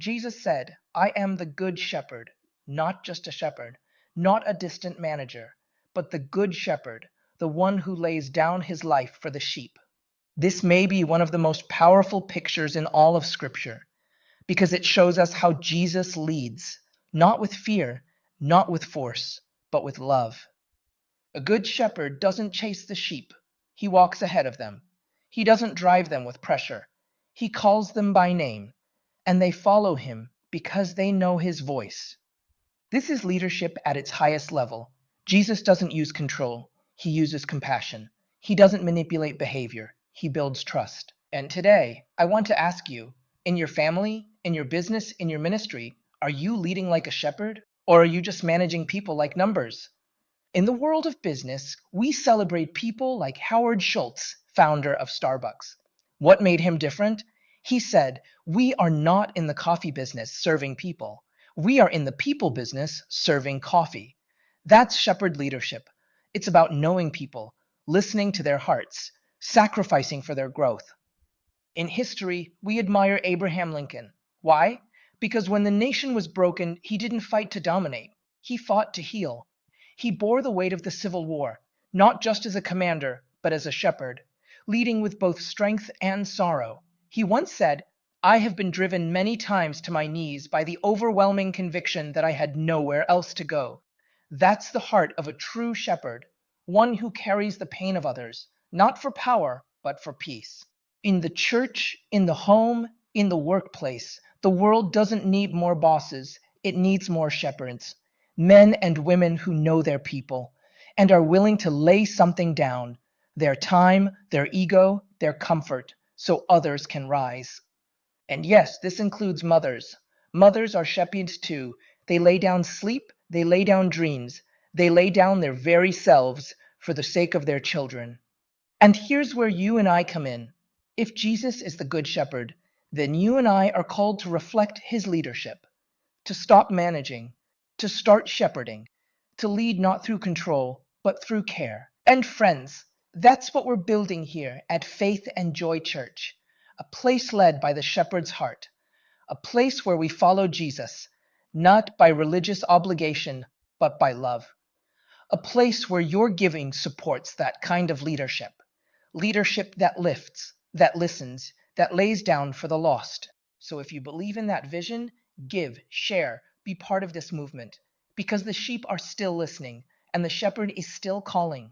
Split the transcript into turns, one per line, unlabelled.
Jesus said, I am the good shepherd, not just a shepherd, not a distant manager, but the good shepherd, the one who lays down his life for the sheep. This may be one of the most powerful pictures in all of Scripture, because it shows us how Jesus leads, not with fear, not with force, but with love. A good shepherd doesn't chase the sheep, he walks ahead of them. He doesn't drive them with pressure. He calls them by name, and they follow him because they know his voice. This is leadership at its highest level. Jesus doesn't use control, he uses compassion. He doesn't manipulate behavior, he builds trust. And today, I want to ask you, in your family, in your business, in your ministry, are you leading like a shepherd? Or are you just managing people like numbers? In the world of business, we celebrate people like Howard Schultz, founder of Starbucks. What made him different? He said, "We are not in the coffee business serving people. We are in the people business serving coffee." That's shepherd leadership. It's about knowing people, listening to their hearts, sacrificing for their growth. In history, we admire Abraham Lincoln. Why? Because when the nation was broken, he didn't fight to dominate. He fought to heal. He bore the weight of the Civil War, not just as a commander, but as a shepherd, leading with both strength and sorrow. He once said, I have been driven many times to my knees by the overwhelming conviction that I had nowhere else to go. That's the heart of a true shepherd, one who carries the pain of others, not for power, but for peace. In the church, in the home, in the workplace, the world doesn't need more bosses, it needs more shepherds. Men and women who know their people and are willing to lay something down, their time, their ego, their comfort, so others can rise. And yes, this includes mothers. Mothers are shepherds too. They lay down sleep, they lay down dreams, they lay down their very selves for the sake of their children. And here's where you and I come in. If Jesus is the Good Shepherd, then you and I are called to reflect his leadership, to stop managing, to start shepherding, to lead not through control, but through care. And friends, that's what we're building here at Faith and Joy Church, a place led by the shepherd's heart, a place where we follow Jesus, not by religious obligation, but by love, a place where your giving supports that kind of leadership, leadership that lifts, that listens, that lays down for the lost. So if you believe in that vision, give, share, be part of this movement, because the sheep are still listening and the shepherd is still calling.